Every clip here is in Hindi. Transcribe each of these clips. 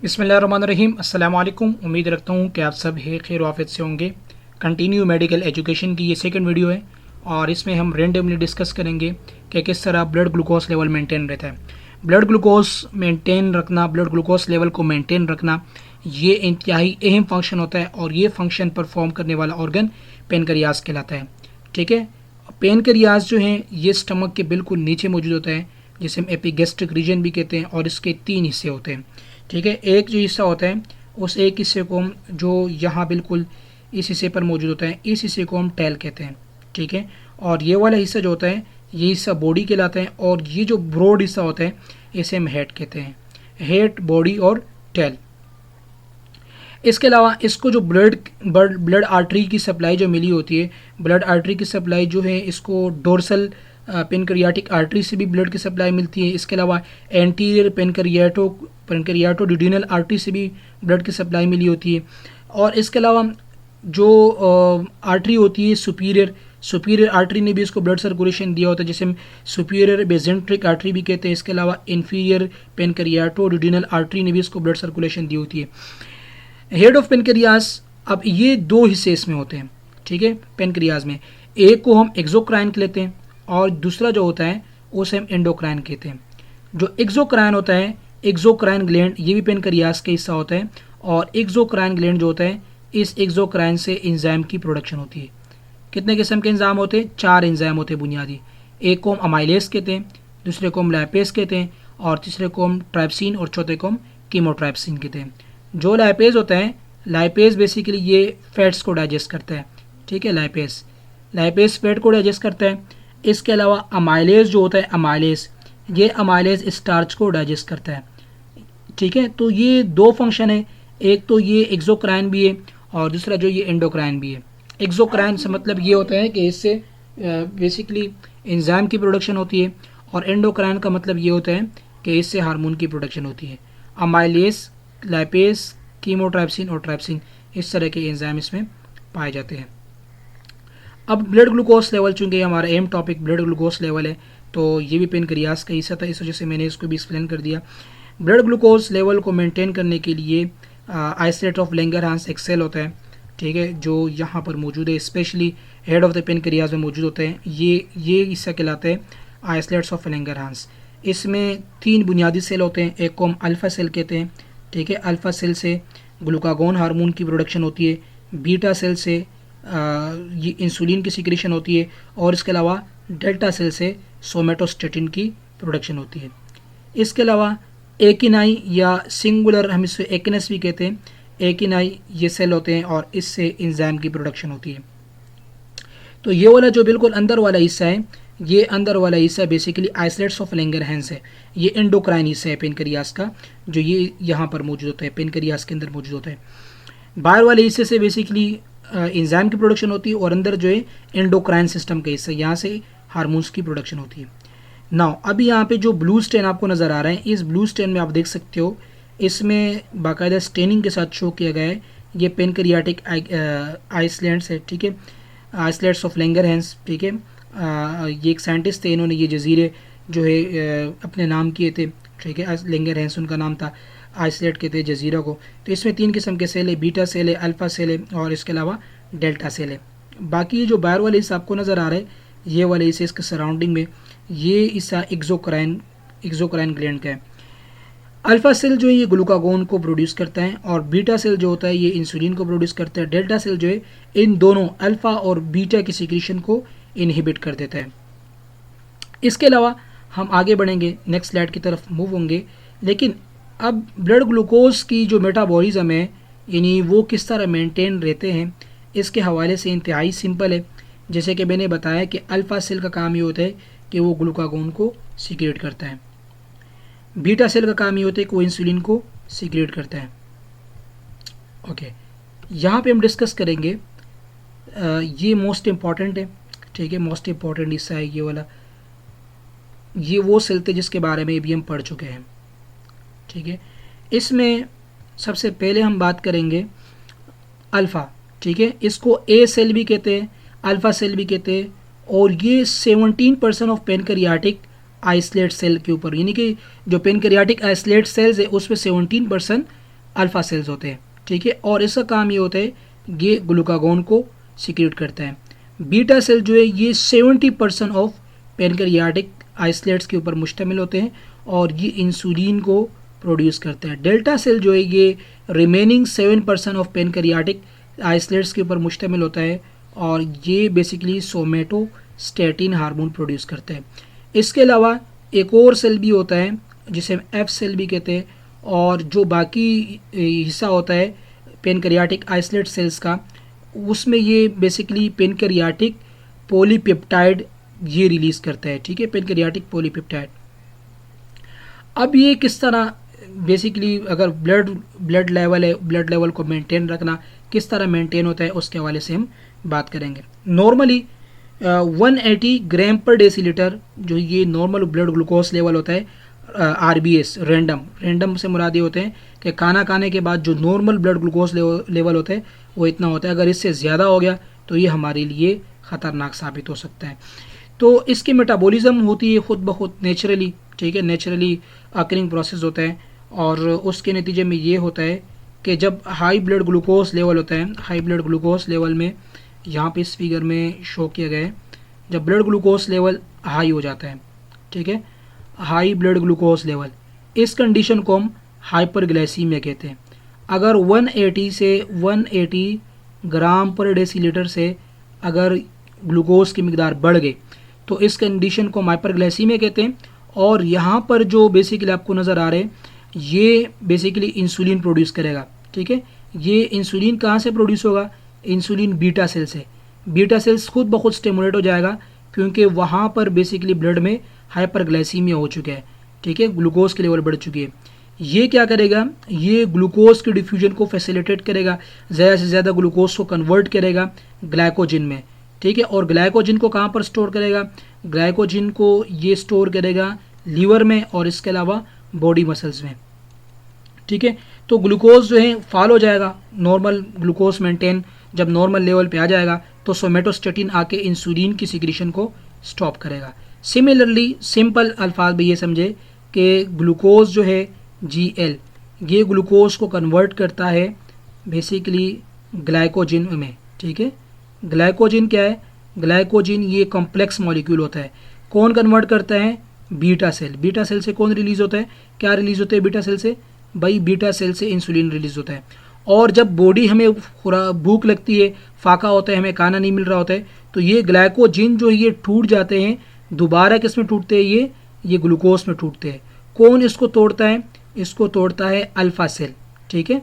बिस्मिल्लाहिर्रहमानिर्रहीम। अस्सलाम वालेकुम। उम्मीद रखता हूँ कि आप सब खैर वाफियत से होंगे। कंटिन्यू मेडिकल एजुकेशन की ये सेकंड वीडियो है और इसमें हम रेंडमली डिस्कस करेंगे कि किस तरह ब्लड ग्लूकोज लेवल मेंटेन रहता है। ब्लड ग्लूकोज मेंटेन रखना, ब्लड ग्लूकोज लेवल को मेंटेन रखना, ये इंतहाई अहम फंक्शन होता है और ये फंक्शन परफॉर्म करने वाला ऑर्गन पेनक्रियाज कहलाता है। ठीक है, पेनक्रियाज जो है ये स्टमक के बिल्कुल नीचे मौजूद होता है, जिसे हम एपिगेस्ट्रिक रीजन भी कहते हैं, और इसके 3 हिस्से होते हैं। ठीक है, एक जो हिस्सा होता है उस एक हिस्से को हम, जो यहाँ बिल्कुल इस हिस्से पर मौजूद होता है, इस हिस्से को हम टेल कहते हैं। ठीक है, और ये वाला हिस्सा जो होता है ये हिस्सा बॉडी कहलाता है, और ये जो ब्रॉड हिस्सा होता है इसे हम हेड कहते हैं। हेड, बॉडी और टेल। इसके अलावा इसको जो ब्लड आर्टरी की सप्लाई जो मिली होती है, ब्लड आर्टरी की सप्लाई जो है इसको डोर्सल पेनक्रियाटिक आर्टरी से भी ब्लड की सप्लाई मिलती है। इसके अलावा एंटीरियर पेनक्रियाटोड्यूडिनल आर्टरी से भी ब्लड की सप्लाई मिली होती है। और इसके अलावा जो आर्टरी होती है सुपीरियर आर्टरी ने भी इसको ब्लड सर्कुलेशन दिया होता है, जिसे हम सुपीरियर बेजेंट्रिक आर्टरी भी कहते हैं। इसके अलावा इन्फीरियर पेनक्रियाटोड्यूडिनल आर्टरी ने भी इसको ब्लड सर्कुलेशन दी होती है। हेड ऑफ पेनक्रियाज, अब ये 2 हिस्से इसमें होते हैं। ठीक है, पेनक्रियाज में एक को हम एक्सोक्राइन कहते हैं और दूसरा जो होता है उसे हम एंडोक्राइन कहते हैं। जो एक्सोक्राइन होता है, एक्सोक्राइन ग्लैंड, ये भी पेनक्रियाज का हिस्सा होता है, और एक्सोक्राइन ग्लैंड जो होता है, इस एक्सोक्राइन से एंजाइम की प्रोडक्शन होती है। कितने किस्म के एंजाइम होते हैं? 4 एंजाइम होते हैं बुनियादी। एक को हम अमाइलेज कहते हैं, दूसरे को हम लैपेज कहते हैं, और तीसरे को हम ट्राइप्सिन, और चौथे को हम कीमोट्राइप्सिन कहते हैं। जो लाइपेज होता है, लाइपेज बेसिकली ये फैट्स को डाइजेस्ट करता है। ठीक है, लाइपेज फैट को डाइजेस्ट करता है। इसके अलावा अमाइलेज जो होता है, अमाइलेज स्टार्च को डाइजेस्ट करता है। ठीक है, तो ये 2 फंक्शन है, एक तो ये एक्सोक्राइन भी है और दूसरा जो ये एंडोक्राइन भी है। एक्सोक्राइन से मतलब ये होता है कि इससे बेसिकली एंजाइम की प्रोडक्शन होती है, और एंडोक्राइन का मतलब ये होता है कि इससे हार्मोन की प्रोडक्शन होती है। अमाइलेज, लाइपेज, कीमोट्राइप्सिन और ट्राइप्सिन, इस तरह के एंजाइम इसमें पाए जाते हैं। अब ब्लड ग्लूकोज लेवल, चूंकि हमारा aim topic blood glucose level है, तो ये भी पेनक्रियाज का हिस्सा था, इस वजह से मैंने इसको भी एक्सप्लेन कर दिया। ब्लड ग्लूकोज लेवल को मेंटेन करने के लिए आइसोलेट ऑफ लैंगरहांस एक सेल होता है। ठीक है, जो यहाँ पर मौजूद है, specially head of the pancreas में मौजूद होते हैं। ये हिस्सा कहलाता है आइसोलेट्स ऑफ लैंगरहांस। इसमें 3 बुनियादी सेल होते हैं, एक को हम अल्फा सेल कहते हैं। ठीक है, अल्फा सेल से ग्लूकागोन हार्मोन की प्रोडक्शन होती है, बीटा सेल से ये इंसुलिन की सिक्रेशन होती है, और इसके अलावा डेल्टा सेल से सोमेटोस्टेटिन की प्रोडक्शन होती है। इसके अलावा एकिनाई या सिंगुलर, हम इसे एकिनस भी कहते हैं, एकिनाई ये सेल होते हैं और इससे एंजाइम की प्रोडक्शन होती है। तो ये वाला जो बिल्कुल अंदर वाला हिस्सा है, ये अंदर वाला हिस्सा बेसिकली आइसोलेट्स ऑफ लैंगरहांस है। ये एंडोक्राइन हिस्सा है पेनक्रियाज का, जो ये यहाँ पर मौजूद होता है, पेनक्रियाज के अंदर मौजूद होता है। बाहर वाले हिस्से से बेसिकली एंजाइम की प्रोडक्शन होती है, और अंदर जो है एंडोक्राइन सिस्टम का हिस्सा, यहाँ से हार्मोन्स की प्रोडक्शन होती है। नाउ अभी यहाँ पे जो ब्लू स्टेन आपको नज़र आ रहा है, इस ब्लू स्टेन में आप देख सकते हो, इसमें बाकायदा स्टेनिंग के साथ शो किया गया है। ये पेनक्रियाटिक आइसलैंड्स है। ठीक है, आइसलैंड्स ऑफ लैंगरहांस। ठीक है, ये एक साइंटिस्ट थे, इन्होंने ये जजीरे जो है अपने नाम किए थे। ठीक है, लैंगरहांस उनका नाम था, आइसलेट कहते हैं जजीरा को। तो इसमें 3 किस्म के सेल है, बीटा सेल है, अल्फा सेल है, और इसके अलावा डेल्टा सेल है। बाकी ये जो बाहर वाले हिस्सा आपको नज़र आ रहा है, ये वाले हिस्से इसके सराउंडिंग में, ये हिस्सा एक्सोक्राइन ग्लैंड का है। अल्फा सेल जो है ये ग्लूकागोन को प्रोड्यूस करता है, और बीटा सेल जो होता है ये इंसुलिन को प्रोड्यूस करता है। डेल्टा सेल जो है इन दोनों अल्फा और बीटा की सिक्रीशन को इनहिबिट कर देता है। इसके अलावा हम आगे बढ़ेंगे, नेक्स्ट स्लाइड की तरफ मूव होंगे, लेकिन अब ब्लड ग्लूकोज की जो मेटाबॉलिज्म है, यानी वो किस तरह मेंटेन रहते हैं, इसके हवाले से इंतहाई सिंपल है। जैसे कि मैंने बताया कि अल्फा सेल का काम ये होता है कि वो ग्लूकागोन को सीक्रेट करता है, बीटा सेल का काम ये होता है कि वो इंसुलिन को सीक्रेट करता है। ओके, यहाँ पे हम डिस्कस करेंगे, ये मोस्ट इम्पॉर्टेंट है। ठीक है, मोस्ट इम्पॉर्टेंट हिस्सा है ये वाला। ये वो सेल थे जिसके बारे में भी हम पढ़ चुके हैं। ठीक है, इसमें सबसे पहले हम बात करेंगे अल्फ़ा। ठीक है, इसको ए सेल भी कहते हैं, अल्फ़ा सेल भी कहते हैं, और ये 17% ऑफ पेनक्रियाटिक आइसलेट सेल के ऊपर, यानी कि जो पेनक्रियाटिक आइसलेट सेल्स है उसमें 17% अल्फ़ा सेल्स होते हैं, ठीक है। और इसका काम ये होता है ये ग्लूकागोन को सिक्रेट करता है। बीटा सेल जो है ये 70% ऑफ पेनक्रियाटिक आइसलेट्स के ऊपर मुश्तमिल होते हैं और ये इंसुलिन को प्रोड्यूस करता है। डेल्टा सेल जो है ये रिमेनिंग 7% ऑफ पेनक्रियाटिक आइसलेट्स के ऊपर मुश्तमिल होता है और ये बेसिकली सोमेटोस्टेटिन हार्मोन प्रोड्यूस करता है। इसके अलावा एक और सेल भी होता है जिसे हम एफ सेल भी कहते हैं, और जो बाकी हिस्सा होता है पेनक्रियाटिक आइसलेट सेल्स का, उसमें ये बेसिकली पेनक्रियाटिक पॉलीपेप्टाइड ये रिलीज़ करता है, ठीक है, पेनक्रियाटिक पॉलीपेप्टाइड। अब ये किस तरह बेसिकली अगर ब्लड लेवल है, ब्लड लेवल को मेंटेन रखना किस तरह मेंटेन होता है उसके हवाले से हम बात करेंगे। नॉर्मली 180 ग्राम पर डेसीलीटर जो ये नॉर्मल ब्लड ग्लूकोज लेवल होता है, RBS रैंडम से मुराद ये होते हैं कि खाना खाने के बाद जो नॉर्मल ब्लड ग्लूकोज लेवल होता है वो इतना होता है। अगर इससे ज़्यादा हो गया तो ये हमारे लिए ख़तरनाक साबित हो सकता है। तो इसकी मेटाबॉलिज्म होती है खुद ब खुद नेचुरली, ठीक है, नेचुरली अकरिंग प्रोसेस होता है और उसके नतीजे में ये होता है कि जब हाई ब्लड ग्लूकोज लेवल होता है, हाई ब्लड ग्लूकोज लेवल में यहाँ पे इस फिगर में शो किया गया है, जब ब्लड ग्लूकोज लेवल हाई हो जाता है, ठीक है, हाई ब्लड ग्लूकोज लेवल, इस कंडीशन को हम हाइपरग्लाइसीमिया कहते हैं। अगर 180 से 180 ग्राम पर डेसीलीटर से अगर ग्लूकोज की मिकदार बढ़ गई तो इस कंडीशन को हम हाइपरग्लाइसीमिया कहते हैं। और यहाँ पर जो बेसिकली आपको नज़र आ रहे हैं ये बेसिकली इंसुलिन प्रोड्यूस करेगा, ठीक है। ये इंसुलिन कहाँ से प्रोड्यूस होगा? इंसुलिन बीटा सेल से। बीटा सेल्स खुद ब खुद स्टिमुलेट हो जाएगा क्योंकि वहाँ पर बेसिकली ब्लड में हाइपरग्लाइसीमिया हो चुका है, ठीक है, ग्लूकोज की लेवल बढ़ चुकी है। ये क्या करेगा? ये ग्लूकोज के डिफ्यूजन को फैसिलिटेट करेगा, ज़्यादा से ज़्यादा ग्लूकोज को कन्वर्ट करेगा ग्लाइकोजिन में, ठीक है। और ग्लाइकोजिन को कहाँ पर स्टोर करेगा? ग्लाइकोजिन को ये स्टोर करेगा लीवर में और इसके अलावा बॉडी मसल्स में, ठीक है। तो ग्लूकोज जो है फॉल हो जाएगा, नॉर्मल ग्लूकोज मेंटेन जब नॉर्मल लेवल पे आ जाएगा तो सोमेटोस्टेटिन आके इंसुलिन की सिक्रीशन को स्टॉप करेगा। सिमिलरली सिंपल अल्फाज में ये समझे कि ग्लूकोज जो है GL ये ग्लूकोज को कन्वर्ट करता है बेसिकली ग्लाइकोजिन में, ठीक है। ग्लाइकोजिन क्या है? ग्लाइकोजिन ये कॉम्प्लेक्स मॉलिक्यूल होता है। कौन कन्वर्ट करता है? Beta cell. बीटा सेल से कौन रिलीज होता है? क्या रिलीज होता है बीटा सेल से? भाई बीटा सेल से इंसुलिन रिलीज होता है। और जब बॉडी हमें भूख लगती है, फाका होता है, हमें खाना नहीं मिल रहा होता है, तो ये ग्लाइकोजिन जो ये टूट जाते हैं, दोबारा किस में टूटते हैं? ये ग्लूकोज में टूटते हैं। कौन इसको तोड़ता है? इसको तोड़ता है अल्फा सेल, ठीक है।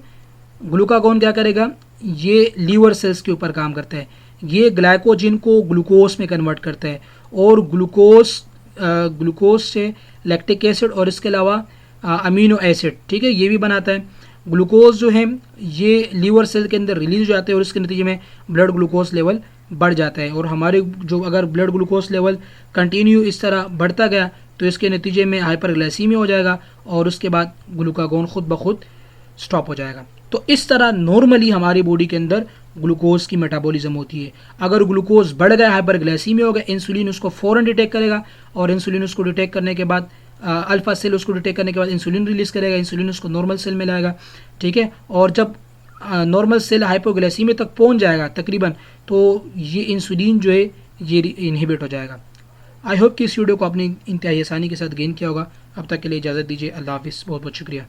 ग्लूकागोन क्या करेगा? ये लीवर सेल्स के ऊपर काम करता है। ये ग्लाइकोजिन को ग्लूकोज में कन्वर्ट करता है और ग्लूकोज से लैक्टिक एसिड और इसके अलावा अमीनो एसिड, ठीक है, ये भी बनाता है। ग्लूकोज जो है ये लीवर सेल के अंदर रिलीज हो जाते हैं और इसके नतीजे में ब्लड ग्लूकोज लेवल बढ़ जाता है। और हमारे जो अगर ब्लड ग्लूकोज लेवल कंटिन्यू इस तरह बढ़ता गया तो इसके नतीजे में हाइपरग्लाइसीमिया हो जाएगा और उसके बाद ग्लूकागोन खुद ब खुद स्टॉप हो जाएगा। तो इस तरह नॉर्मली हमारी बॉडी के अंदर ग्लूकोज की मेटाबॉलिज्म होती है। अगर ग्लूकोज बढ़ गया, हाइपरग्लाइसीमिया हो गया, इंसुलिन उसको फ़ौरन डिटेक्ट करेगा और इंसुलिन उसको डिटेक्ट करने के बाद अल्फा सेल उसको डिटेक्ट करने के बाद इंसुलिन रिलीज करेगा, इंसुलिन उसको नॉर्मल सेल में लाएगा, ठीक है। और जब नॉर्मल सेल हाइपोग्लाइसीमिया तक पहुंच जाएगा तकरीबन, तो ये इंसुलिन जो है ये इनहिबिट हो जाएगा। आई होप कि इस वीडियो को आपने इंतहाई आसानी के साथ गेन किया होगा। अब तक के लिए इजाज़त दीजिए। अल्लाह हाफिज़। बहुत बहुत शुक्रिया।